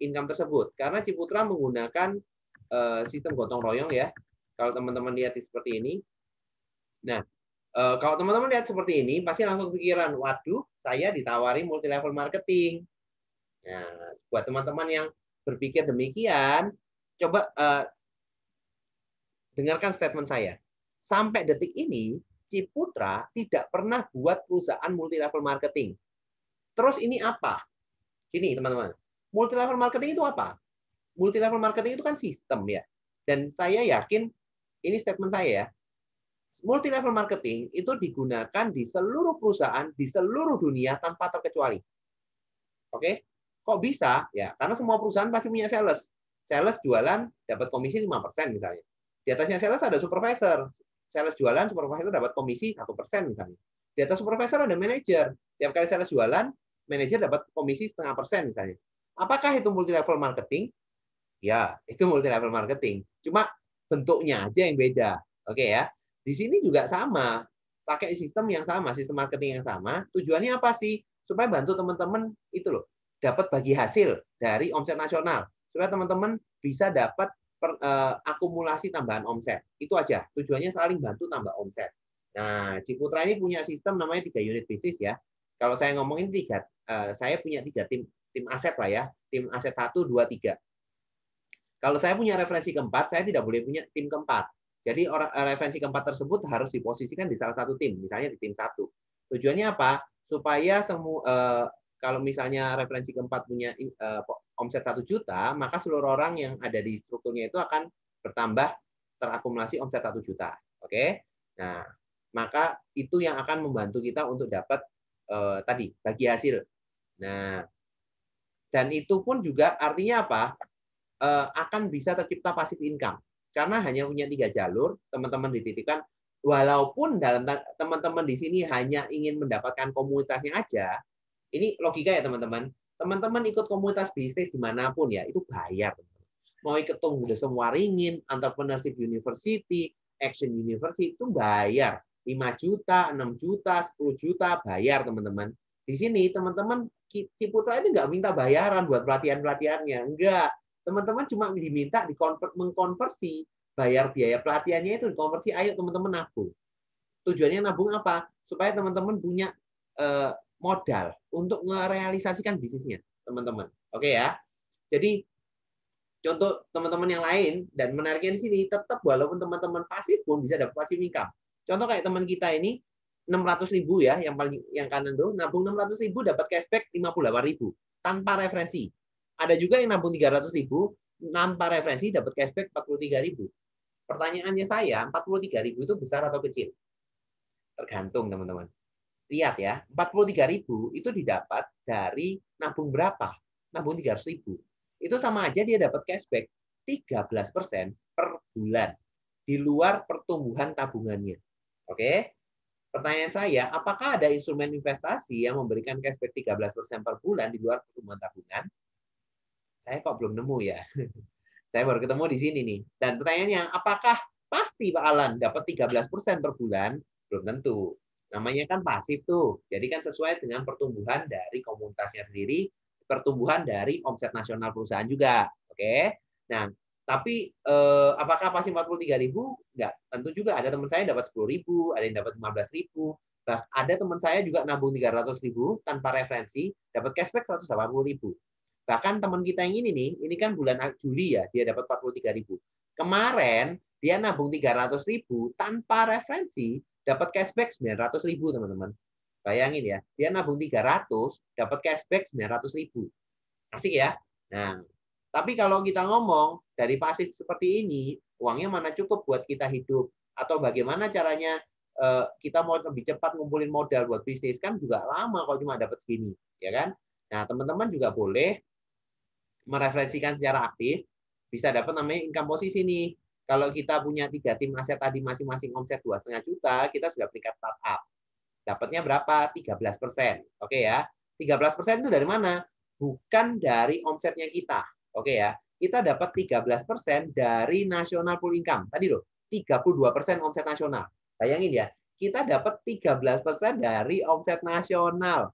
income tersebut? Karena Ciputra menggunakan sistem gotong royong ya. Kalau teman-teman lihat seperti ini. Nah, kalau teman-teman lihat seperti ini, pasti langsung pikiran, waduh, saya ditawari multi level marketing. Nah, buat teman-teman yang berpikir demikian, coba dengarkan statement saya. Sampai detik ini, Ciputra tidak pernah buat perusahaan multi level marketing. Terus ini apa? Gini teman-teman, multi level marketing itu apa? Multi level marketing itu kan sistem ya. Dan saya yakin, ini statement saya ya, multi level marketing itu digunakan di seluruh perusahaan, di seluruh dunia tanpa terkecuali. Oke? Kok bisa? Ya, karena semua perusahaan pasti punya sales. Sales jualan dapat komisi 5% misalnya. Di atasnya sales ada supervisor. Sales jualan, supervisor dapat komisi 1% misalnya. Di atas supervisor ada manajer. Tiap kali sales jualan, manajer dapat komisi 0,5% misalnya. Apakah itu multi level marketing? Ya, itu multi level marketing. Cuma bentuknya aja yang beda. Oke ya. Di sini juga sama. Pakai sistem yang sama, sistem marketing yang sama. Tujuannya apa sih? Supaya bantu teman-teman itu loh, dapat bagi hasil dari omset nasional. Supaya teman-teman bisa dapat akumulasi tambahan omset. Itu aja. Tujuannya saling bantu tambah omset. Nah, Ciputra ini punya sistem namanya 3 unit bisnis ya. Kalau saya ngomongin 3, saya punya 3 tim aset lah ya. Tim aset 1, 2, 3. Kalau saya punya referensi keempat, saya tidak boleh punya tim keempat. Jadi referensi keempat tersebut harus diposisikan di salah satu tim, misalnya di tim 1. Tujuannya apa? Supaya semua kalau misalnya referensi keempat punya omset 1 juta, maka seluruh orang yang ada di strukturnya itu akan bertambah terakumulasi omset 1 juta. Oke? Nah, maka itu yang akan membantu kita untuk dapat tadi bagi hasil. Nah, dan itu pun juga artinya apa? Akan bisa tercipta passive income. Karena hanya punya 3 jalur, teman-teman dititipkan, walaupun dalam teman-teman di sini hanya ingin mendapatkan komunitasnya aja, ini logika ya teman-teman. Teman-teman ikut komunitas bisnis dimanapun ya, itu bayar. Mau ikut udah semua ringin, Entrepreneurship University, Action University, itu bayar. 5 juta, 6 juta, 10 juta, bayar teman-teman. Di sini teman-teman, Ciputra itu nggak minta bayaran buat pelatihan-pelatihannya. Enggak. Teman-teman cuma diminta mengkonversi, bayar biaya pelatihannya itu dikonversi, ayo teman-teman nabung. Tujuannya nabung apa? Supaya teman-teman punya modal untuk merealisasikan bisnisnya, teman-teman. Oke ya. Jadi contoh teman-teman yang lain dan menariknya di sini tetap walaupun teman-teman pasif pun bisa dapat passive income. Contoh kayak teman kita ini 600.000 ya, yang kanan tuh nabung 600.000 dapat cashback 58.000 tanpa referensi. Ada juga yang nabung 300.000 tanpa referensi dapat cashback 43.000. Pertanyaannya saya, 43.000 itu besar atau kecil? Tergantung teman-teman. Lihat ya, 43.000 itu didapat dari nabung berapa? Nabung 300.000. Itu sama aja dia dapat cashback 13% per bulan di luar pertumbuhan tabungannya. Oke? Pertanyaan saya, apakah ada instrumen investasi yang memberikan cashback 13% per bulan di luar pertumbuhan tabungan? Saya kok belum nemu ya. Saya baru ketemu di sini nih. Dan pertanyaannya, apakah pasti Pak Alan dapat 13% per bulan? Belum tentu. Namanya kan pasif tuh. Jadi kan sesuai dengan pertumbuhan dari komunitasnya sendiri, pertumbuhan dari omset nasional perusahaan juga. Oke. Nah, tapi apakah pasti 43.000? Enggak. Tentu juga ada teman saya dapat 10.000, ada yang dapat 15.000. Ada teman saya juga nabung 300.000 tanpa referensi, dapat cashback 180.000. Bahkan teman kita yang ini nih, ini kan bulan Juli ya, dia dapat 43.000. Kemarin dia nabung 300.000 tanpa referensi, dapat cashback 900.000, teman-teman. Bayangin ya, dia nabung 300, dapat cashback 900.000. Asik ya? Nah, tapi kalau kita ngomong dari pasif seperti ini, uangnya mana cukup buat kita hidup? Atau bagaimana caranya kita mau lebih cepat ngumpulin modal buat bisnis? Kan juga lama kalau cuma dapat segini, ya kan? Nah, teman-teman juga boleh mereferensikan secara aktif, bisa dapat namanya income posisi nih. Kalau kita punya 3 tim aset tadi masing-masing omset 2,5 juta, kita sudah peringkat startup. Dapatnya berapa? 13%. Oke ya. 13% itu dari mana? Bukan dari omsetnya kita. Oke ya. Kita dapat 13% dari national pool income. Tadi loh, 32% omset nasional. Bayangin ya, kita dapat 13% dari omset nasional.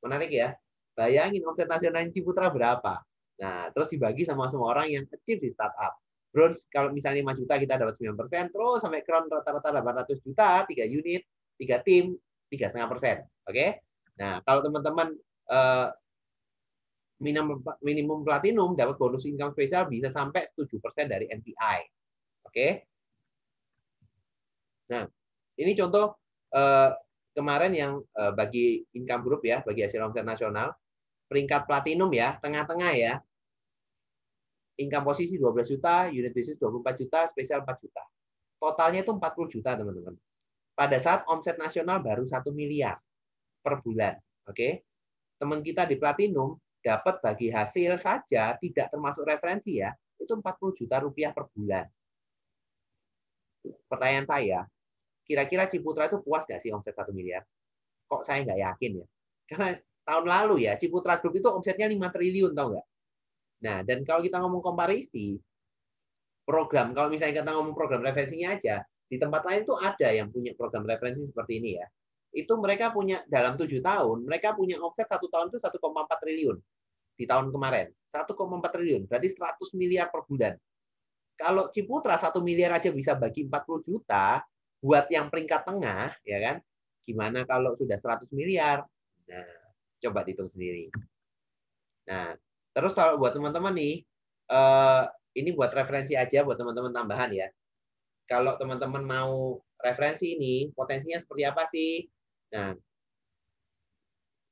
Menarik ya. Bayangin omset nasional Ciputra berapa. Nah, terus dibagi sama semua orang yang achieve di startup. Bronze, kalau misalnya 5 juta kita dapat 9%, terus sampai crown rata-rata 800 juta, 3 unit, 3 tim, 3,5%. Oke? Nah, kalau teman-teman minimum platinum dapat bonus income spesial bisa sampai 7% dari NPI. Oke? Nah, ini contoh kemarin yang bagi income group ya, bagi hasil omset nasional, peringkat platinum ya, tengah-tengah ya. Income posisi 12 juta, unit bisnis 24 juta, spesial 4 juta. Totalnya itu 40 juta, teman-teman. Pada saat omset nasional baru 1 miliar per bulan. Oke. Teman kita di platinum dapat bagi hasil saja, tidak termasuk referensi ya, itu 40 juta rupiah per bulan. Pertanyaan saya, kira-kira Ciputra itu puas nggak sih omset 1 miliar? Kok saya nggak yakin ya? Karena tahun lalu ya, Ciputra Group itu omsetnya 5 triliun, tahu nggak? Nah, dan kalau kita ngomong komparisi, program, kalau misalnya kita ngomong program referensinya aja, di tempat lain tuh ada yang punya program referensi seperti ini ya. Itu mereka punya, dalam 7 tahun, mereka punya omset 1 tahun itu 1,4 triliun. Di tahun kemarin. 1,4 triliun, berarti 100 miliar per bulan. Kalau Ciputra 1 miliar aja bisa bagi 40 juta, buat yang peringkat tengah, ya kan? Gimana kalau sudah 100 miliar? Nah, coba dihitung sendiri. Nah, terus kalau buat teman-teman nih, ini buat referensi aja buat teman-teman tambahan ya. Kalau teman-teman mau referensi ini, potensinya seperti apa sih? Nah,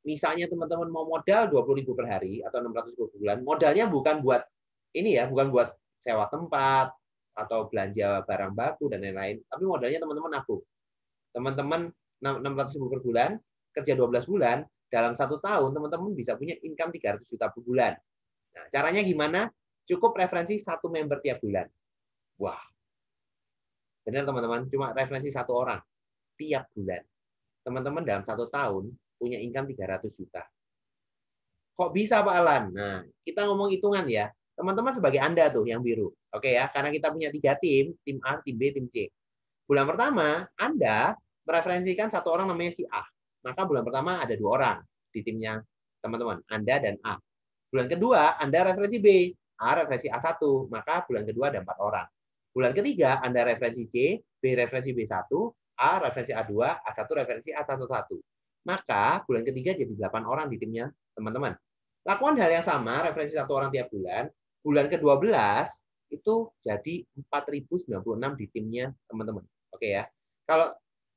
misalnya teman-teman mau modal 20.000 per hari atau 600.000 per bulan, modalnya bukan buat ini ya, bukan buat sewa tempat atau belanja barang baku dan lain-lain, tapi modalnya teman-teman nabung. Teman-teman 600.000 per bulan, kerja 12 bulan, dalam 1 tahun teman-teman bisa punya income 300 juta per bulan. Nah, caranya gimana? Cukup referensi 1 member tiap bulan. Wah, benar teman-teman, cuma referensi 1 orang tiap bulan. Teman-teman dalam 1 tahun punya income 300 juta. Kok bisa Pak Alan? Nah, kita ngomong hitungan ya. Teman-teman sebagai Anda tuh yang biru. Oke ya, karena kita punya 3 tim A, tim B, tim C. Bulan pertama, Anda mereferensikan 1 orang namanya si A. Maka bulan pertama ada 2 orang di timnya teman-teman, Anda dan A. Bulan kedua, Anda referensi B. A referensi A1, maka bulan kedua ada 4 orang. Bulan ketiga, Anda referensi C, B referensi B1, A referensi A2, A1 referensi A11. Maka bulan ketiga jadi 8 orang di timnya teman-teman. Lakukan hal yang sama, referensi 1 orang tiap bulan. Bulan ke-12 itu jadi 4.096 di timnya teman-teman. Oke ya. Kalau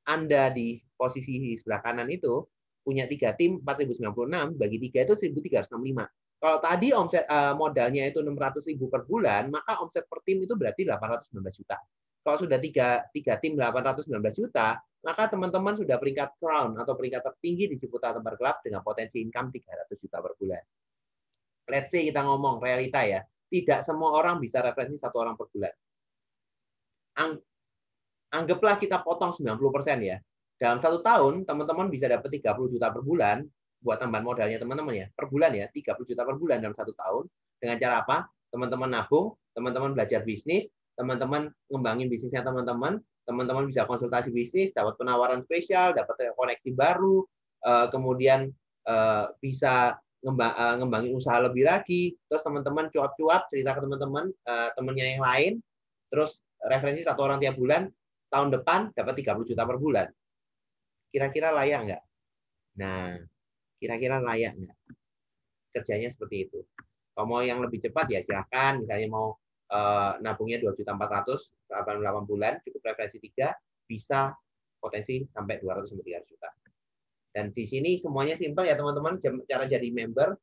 Anda di posisi di sebelah kanan itu punya 3 tim 4.096 bagi 3 itu 1.365. Kalau tadi omset modalnya itu 600.000 per bulan, maka omset per tim itu berarti 819 juta. Kalau sudah 3 tim 819 juta, maka teman-teman sudah peringkat crown atau peringkat tertinggi di Ciputra Entrepreneur Club dengan potensi income 300 juta per bulan. Let's say kita ngomong realita ya, tidak semua orang bisa referensi 1 orang per bulan. Anggaplah kita potong 90% ya. Dalam 1 tahun, teman-teman bisa dapat 30 juta per bulan, buat tambahan modalnya teman-teman ya, per bulan ya, 30 juta per bulan dalam 1 tahun. Dengan cara apa? Teman-teman nabung, teman-teman belajar bisnis, teman-teman ngembangin bisnisnya teman-teman, teman-teman bisa konsultasi bisnis, dapat penawaran spesial, dapat koneksi baru, kemudian bisa ngembangin usaha lebih lagi, terus teman-teman cuap-cuap, cerita ke teman-teman, temannya yang lain, terus referensi 1 orang tiap bulan, tahun depan dapat 30 juta per bulan. Kira-kira layak nggak? Nah, kira-kira layak nggak? Kerjanya seperti itu. Kalau mau yang lebih cepat ya silahkan, misalnya mau nabungnya 2.400.000 8 bulan, cukup referensi 3, bisa potensi sampai 200-300 juta. Dan di sini semuanya simpel ya teman-teman, cara jadi member.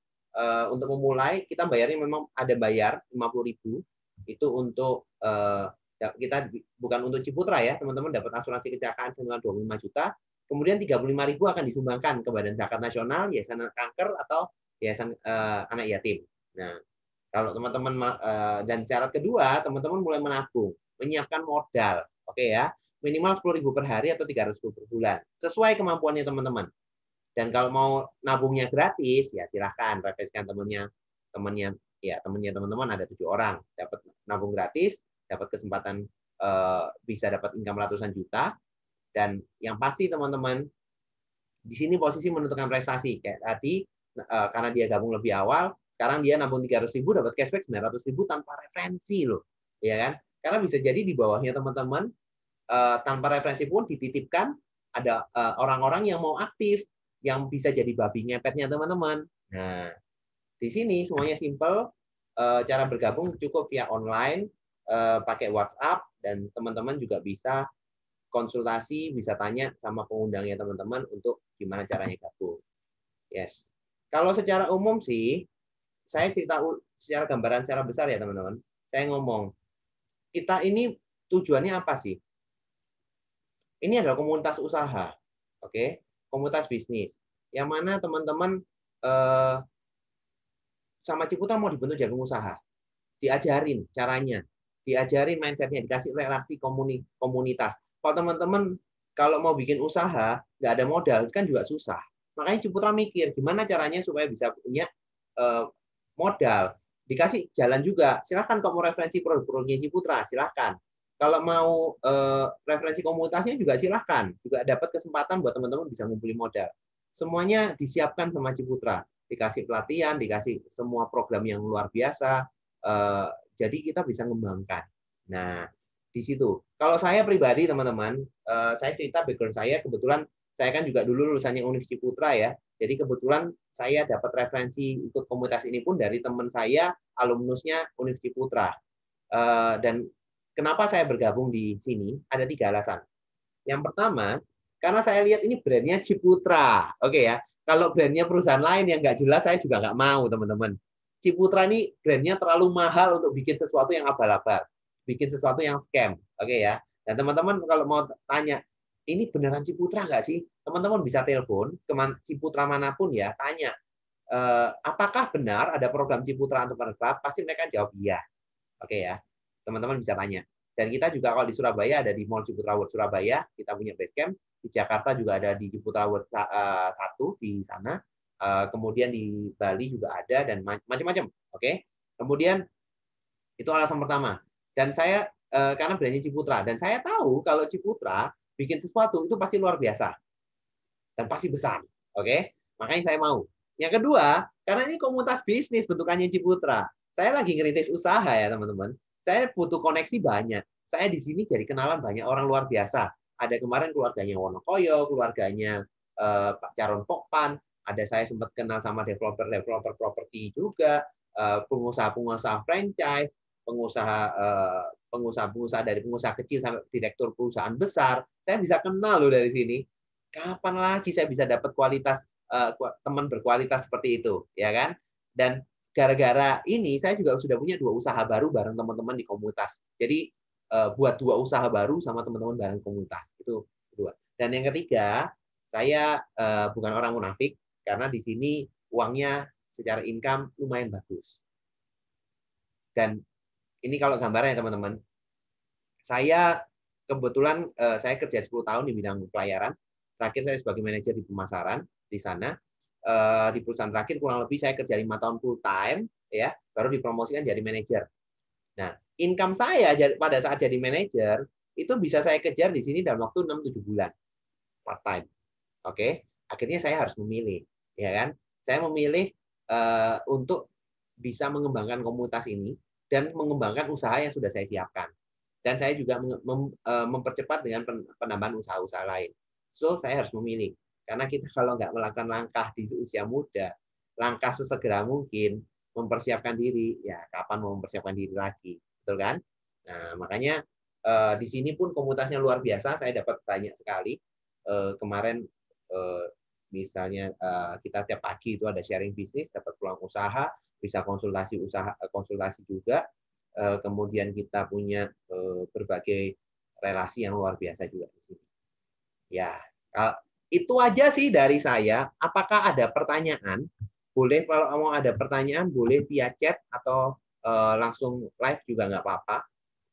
Untuk memulai, kita bayarnya memang ada bayar 50.000, itu untuk kita bukan untuk Ciputra ya, teman-teman dapat asuransi kecelakaan senilai 25 juta, kemudian 35.000 akan disumbangkan ke Badan Zakat Nasional, Yayasan Kanker atau Yayasan Anak Yatim. Nah, kalau teman-teman dan syarat kedua, teman-teman mulai menabung, menyiapkan modal, oke ya, minimal 10.000 per hari atau 300.000 per bulan, sesuai kemampuannya teman-teman. Dan kalau mau nabungnya gratis, ya silahkan referensikan temannya teman-teman ada 7 orang, dapat nabung gratis, dapat kesempatan bisa dapat income ratusan juta. Dan yang pasti teman-teman, di sini posisi menentukan prestasi. Kayak tadi, karena dia gabung lebih awal, sekarang dia nabung 300.000 dapat cashback 900.000 tanpa referensi loh, ya kan? Karena bisa jadi di bawahnya teman-teman tanpa referensi pun dititipkan ada orang-orang yang mau aktif, yang bisa jadi babi ngepetnya teman-teman. Nah, di sini semuanya simple. Cara bergabung cukup via online, pakai WhatsApp, dan teman-teman juga bisa konsultasi, bisa tanya sama pengundangnya teman-teman untuk gimana caranya gabung. Yes. Kalau secara umum sih, saya cerita secara gambaran secara besar ya teman-teman. Saya ngomong, kita ini tujuannya apa sih? Ini adalah komunitas usaha, oke? Komunitas bisnis. Yang mana teman-teman sama Ciputra mau dibentuk jagung usaha. Diajarin caranya, diajarin mindsetnya, dikasih relasi komunitas. Kalau teman-teman kalau mau bikin usaha, nggak ada modal, kan juga susah. Makanya Ciputra mikir, gimana caranya supaya bisa punya modal. Dikasih jalan juga. Silahkan kalau mau referensi produk-produknya Ciputra, silahkan. Kalau mau referensi komunitasnya juga silahkan. Juga dapat kesempatan buat teman-teman bisa ngumpulin modal. Semuanya disiapkan sama Ciputra. Dikasih pelatihan, dikasih semua program yang luar biasa. Jadi kita bisa mengembangkan. Nah, di situ. Kalau saya pribadi, teman-teman, saya cerita background saya, kebetulan saya kan juga dulu lulusannya Univ Ciputra ya. Jadi kebetulan saya dapat referensi ikut komunitas ini pun dari teman saya, alumnusnya Univ Ciputra. Dan kenapa saya bergabung di sini? Ada 3 alasan. Yang pertama, karena saya lihat ini brandnya Ciputra. Oke ya. Kalau brandnya perusahaan lain yang nggak jelas, saya juga nggak mau, teman-teman. Ciputra ini brandnya terlalu mahal untuk bikin sesuatu yang abal-abal. Bikin sesuatu yang scam. Oke ya. Dan teman-teman kalau mau tanya, ini beneran Ciputra nggak sih? Teman-teman bisa telepon ke Ciputra manapun ya, tanya, apakah benar ada program Ciputra Entrepreneur Club? Pasti mereka jawab iya. Oke ya. Teman-teman bisa tanya. Dan kita juga kalau di Surabaya ada di Mall Ciputra World Surabaya, kita punya base camp. Di Jakarta juga ada di Ciputra World 1 di sana. Kemudian di Bali juga ada dan macam-macam. Oke. Kemudian itu alasan pertama. Dan saya karena brandnya Ciputra dan saya tahu kalau Ciputra bikin sesuatu itu pasti luar biasa dan pasti besar. Oke. Makanya saya mau. Yang kedua, karena ini komunitas bisnis bentukannya Ciputra. Saya lagi ngerintis usaha ya, teman-teman. Saya butuh koneksi banyak. Saya di sini jadi kenalan banyak orang luar biasa. Ada kemarin keluarganya Wonokoyo, keluarganya Pak Caron Pokpan. Ada saya sempat kenal sama developer properti juga, pengusaha-pengusaha franchise, pengusaha dari pengusaha kecil sampai direktur perusahaan besar. Saya bisa kenal loh dari sini. Kapan lagi saya bisa dapat kualitas teman berkualitas seperti itu, ya kan? Dan gara-gara ini saya juga sudah punya 2 usaha baru bareng teman-teman di komunitas. Jadi buat 2 usaha baru sama teman-teman bareng komunitas. Itu kedua. Dan yang ketiga, saya bukan orang munafik karena di sini uangnya secara income lumayan bagus. Dan ini kalau gambarnya teman-teman, saya kebetulan saya kerja 10 tahun di bidang pelayaran. Terakhir saya sebagai manajer di pemasaran di sana. Di perusahaan terakhir kurang lebih saya kerja 5 tahun full time, ya, baru dipromosikan jadi manajer. Nah, income saya pada saat jadi manajer itu bisa saya kejar di sini dalam waktu 6-7 bulan part time. Oke, akhirnya saya harus memilih, ya kan? Saya memilih untuk bisa mengembangkan komunitas ini dan mengembangkan usaha yang sudah saya siapkan. Dan saya juga mempercepat dengan penambahan usaha-usaha lain. So, saya harus memilih. Karena kita kalau nggak melakukan langkah di usia muda, langkah sesegera mungkin, mempersiapkan diri, ya kapan mau mempersiapkan diri lagi, betul kan? Nah, makanya di sini pun komunitasnya luar biasa. Saya dapat banyak sekali. Kemarin misalnya kita tiap pagi itu ada sharing bisnis, dapat peluang usaha, bisa konsultasi juga. Kemudian kita punya berbagai relasi yang luar biasa juga di sini. Ya, itu aja sih dari saya. Apakah ada pertanyaan? Boleh kalau mau ada pertanyaan, boleh via chat atau langsung live juga nggak apa-apa.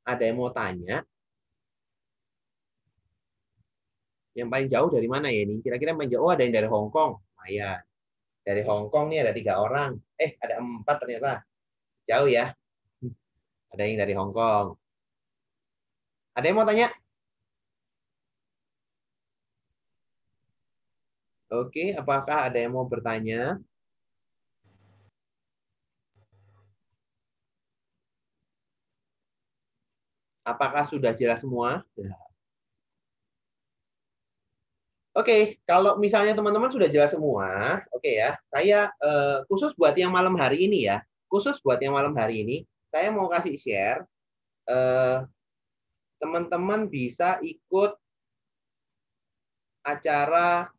Ada yang mau tanya? Yang paling jauh dari mana ya ini? Kira-kira yang paling jauh, ada yang dari Hong Kong. Lumayan. Dari Hong Kong nih ada 3 orang. Ada 4 ternyata. Jauh ya. Ada yang dari Hong Kong. Ada yang mau tanya? Oke, apakah ada yang mau bertanya? Apakah sudah jelas semua? Oke, kalau misalnya teman-teman sudah jelas semua, oke ya. Saya khusus buat yang malam hari ini ya. Khusus buat yang malam hari ini, saya mau kasih share. Teman-teman bisa ikut acara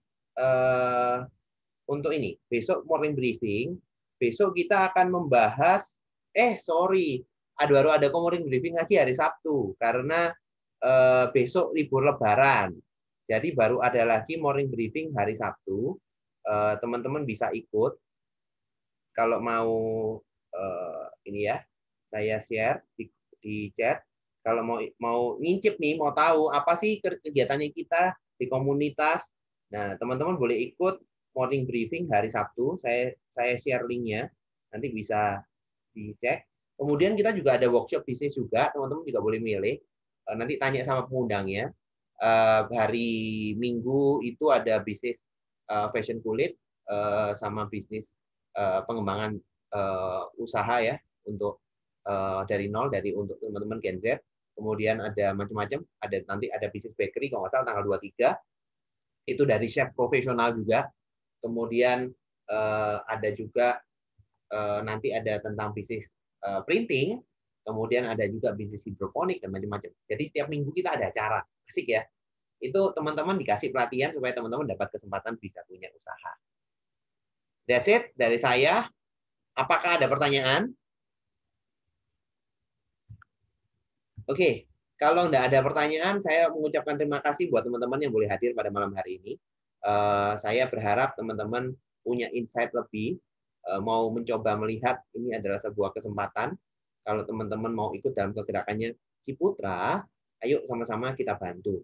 untuk ini. Besok morning briefing. Besok kita akan membahas. Baru ada morning briefing lagi hari Sabtu karena besok libur Lebaran. Jadi baru ada lagi morning briefing hari Sabtu. Teman-teman bisa ikut. Kalau mau ini ya, saya share di chat. Kalau mau ngincip nih, mau tahu apa sih kegiatannya kita di komunitas. Nah, teman-teman boleh ikut morning briefing hari Sabtu. Saya share linknya. Nanti bisa dicek. Kemudian kita juga ada workshop bisnis juga. Teman-teman juga boleh milih. Nanti tanya sama pengundangnya. Hari Minggu itu ada bisnis fashion kulit sama bisnis pengembangan usaha ya untuk dari nol untuk teman-teman Gen Z. Kemudian ada macam-macam, nanti ada bisnis bakery kalau nggak salah tanggal 23. Itu dari chef profesional juga. Kemudian ada juga nanti ada tentang bisnis printing. Kemudian ada juga bisnis hidroponik dan macam-macam. Jadi setiap minggu kita ada acara. Asik ya. Itu teman-teman dikasih pelatihan supaya teman-teman dapat kesempatan bisa punya usaha. That's it dari saya. Apakah ada pertanyaan? Oke, kalau nggak ada pertanyaan, saya mengucapkan terima kasih buat teman-teman yang boleh hadir pada malam hari ini. Saya berharap teman-teman punya insight lebih, mau mencoba melihat ini adalah sebuah kesempatan. Kalau teman-teman mau ikut dalam kegerakannya Ciputra, ayo sama-sama kita bantu.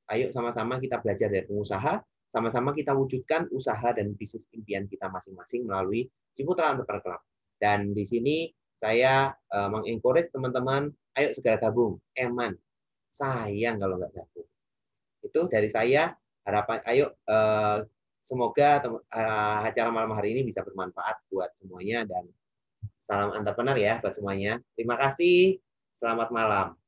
Ayo sama-sama kita belajar dari pengusaha, sama-sama kita wujudkan usaha dan bisnis impian kita masing-masing melalui Ciputra Entrepreneur Club. Dan di sini saya mengencourage teman-teman, ayo segera gabung. Eman, sayang kalau nggak gabung. Itu dari saya, harapan ayo semoga acara malam hari ini bisa bermanfaat buat semuanya dan salam entrepreneur ya buat semuanya. Terima kasih. Selamat malam.